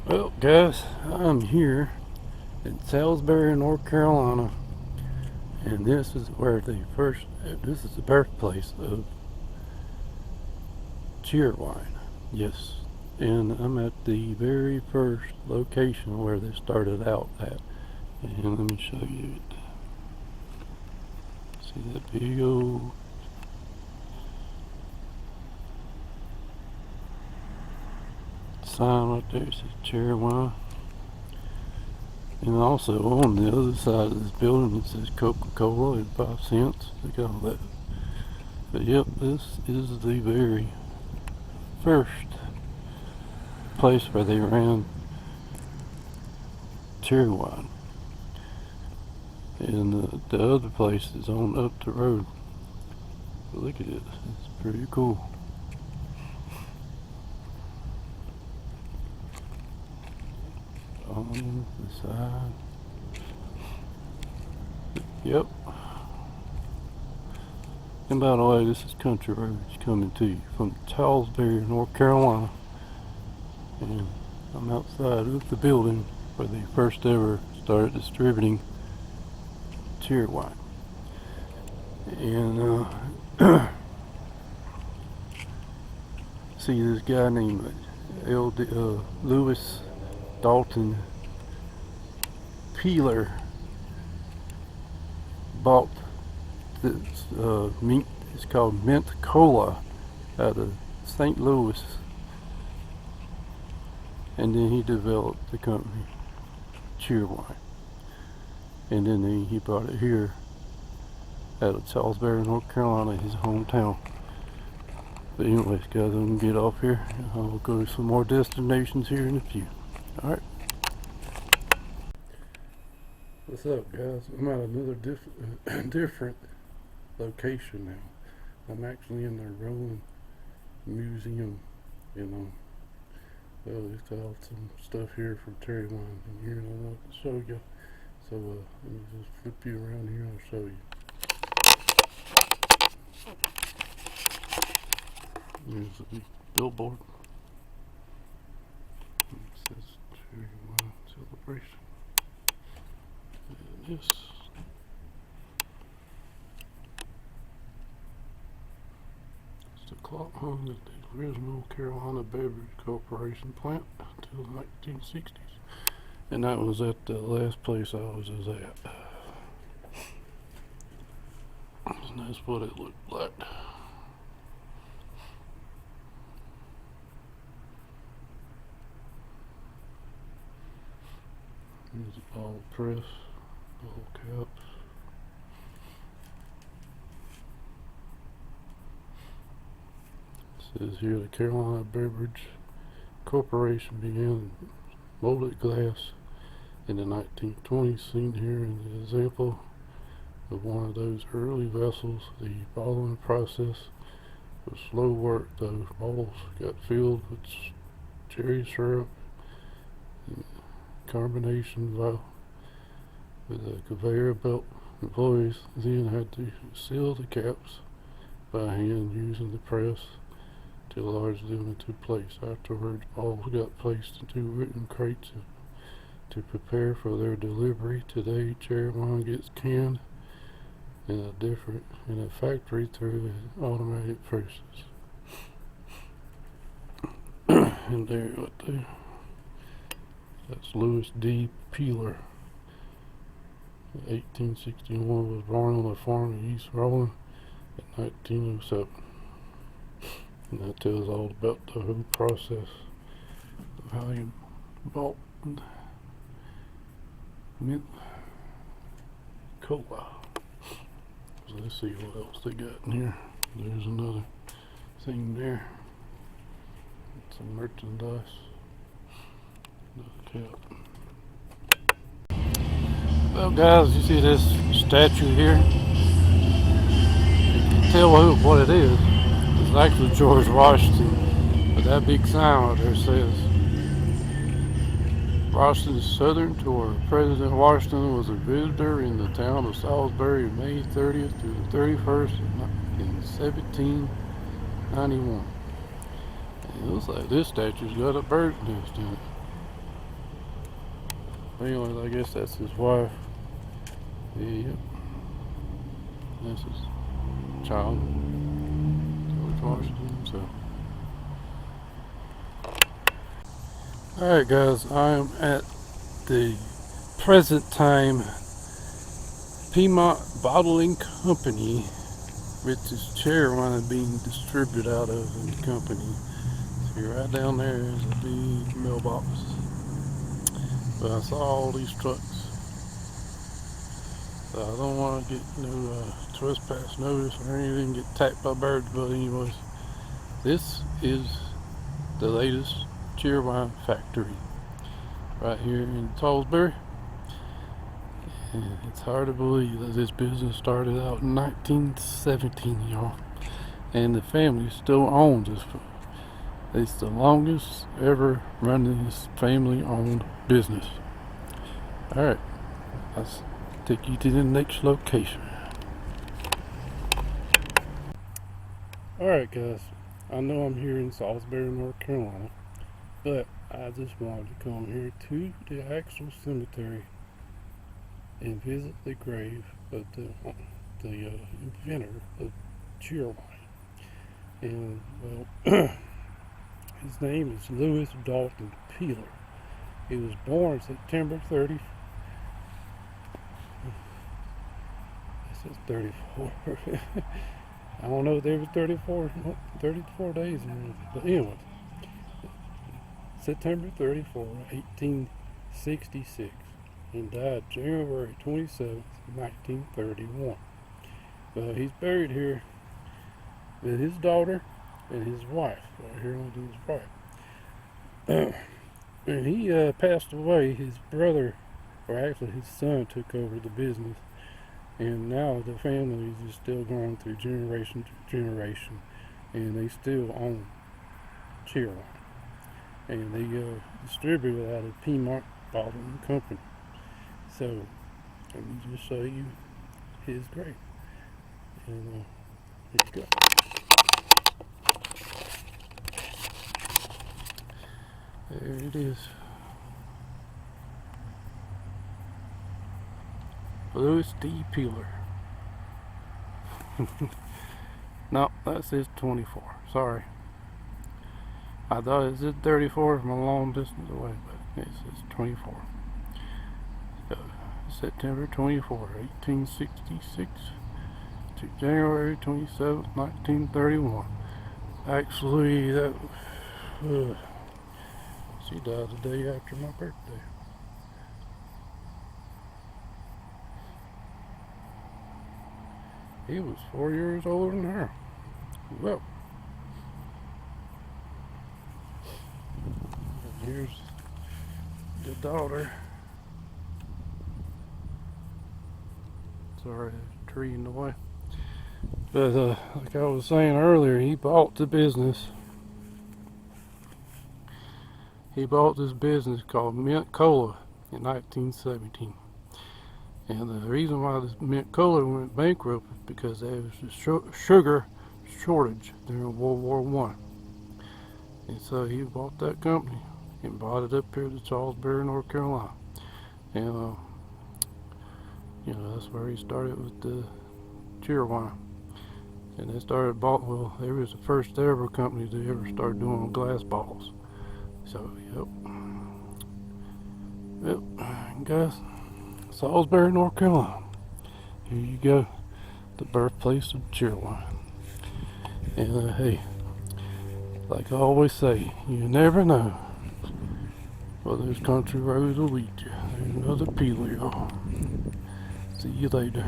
Well, guys, I'm here in Salisbury, North Carolina, and this is the birthplace of Cheerwine. Yes, and I'm at the very first location where they started out at. And let me show you it. See that big old sign right there? It says Cheerwine. And also on the other side of this building it says Coca-Cola at 5 cents. Look at all that. But yep, this is the very first place where they ran Cheerwine. And the other place is on up the road. But look at it, it's pretty cool. On the side. Yep. And by the way, this is Country Roads coming to you from Salisbury, North Carolina. And I'm outside of the building where they first ever started distributing Cheerwine. And see this guy named Lewis Dalton Peeler bought this mint. It's called Mint Cola out of St. Louis, and then he developed the company Cheerwine, and then he brought it here out of Salisbury, North Carolina, his hometown. But anyways, guys, I'm gonna get off here. I'll go to some more destinations here in a few. All right. What's up, guys? I'm at another different location now. I'm actually in the Rolling Museum, Well, it's got some stuff here from Cheerwine in here, and I want to show you. So let me just flip you around here and I'll show you. There's a big billboard. It says Cheerwine Celebration. And this. It's the clock hung at the original Carolina Beverage Corporation plant until the 1960s. And that was at the last place I was at. And that's what it looked like. Here's a bottle press, bottle caps. It says here the Carolina Beverage Corporation began molded glass in the 1920s, seen here in the example of one of those early vessels. The bottling process was slow work though. Bottles got filled with cherry syrup, carbonation vial with a conveyor belt. Employees then had to seal the caps by hand using the press to large them into place. Afterwards, bottles got placed into wooden crates to prepare for their delivery. Today, Cheerwine gets canned in a factory through automatic presses. And there, right there. That's Lewis D. Peeler. 1861, was born on a farm in East Rolling in 1907. And that tells all about the whole process of how you bought Mint Cola. So let's see what else they got in here. There's another thing there. Some merchandise. Another cap. Well, guys, you see this statue here? You can tell what it is. It's actually George Washington. But that big sign right there says Washington's southern tour. President Washington was a visitor in the town of Salisbury May 30th through the 31st in 1791. And it looks like this statue's got a bird's nest in it. Anyways, I guess that's his wife. Yep. That's his child, George Washington. So, alright, guys, I am at the present time Piedmont Bottling Company, which is Cheerwine being distributed out of in the company. See, right down there is a big mailbox. But I saw all these trucks, so I don't want to get no trespass notice or anything, get attacked by birds. But anyways, this is the latest Cheerwine factory right here in Salisbury. And it's hard to believe that this business started out in 1917, y'all, and the family still owns this. It's the longest ever running this family-owned business. Alright, let's take you to the next location. Alright, guys, I know I'm here in Salisbury, North Carolina, but I just wanted to come here to the actual cemetery and visit the grave of the inventor of Cheerwine. And, well, his name is Louis Dalton Peeler. He was born September 30th. This is 34. I don't know if there was 34 days or anything. But anyway, September 34, 1866. And died January 27th, 1931. He's buried here with his daughter and his wife, right here on his wife. When he passed away, his brother, or actually his son, took over the business, and now the family is still going through generation to generation, and they still own Cheerwine, and they distribute it out of Piedmont Bottling Company. So let me just show you his grave, and here you go. There it is. Louis D. Peeler. No, that says 24. Sorry. I thought it said 34 from a long distance away, but it says 24. So, September 24, 1866 to January 27, 1931. Actually, that she died the day after my birthday. He was 4 years older than her. Well, and here's the daughter. Sorry, a tree in the way. But like I was saying earlier, he bought the business. He bought this business called Mint Cola in 1917. And the reason why this Mint Cola went bankrupt is because there was a sugar shortage during World War I. And so he bought that company and bought it up here to Salisbury, North Carolina. And, you know, that's where he started with the Cheerwine. And they started well, they was the first ever company that ever started doing glass bottles. So, yep, guys, Salisbury, North Carolina. Here you go, the birthplace of Cheerwine. And hey, like I always say, you never know where those country roads will lead you. There's another Peeler, y'all. See you later.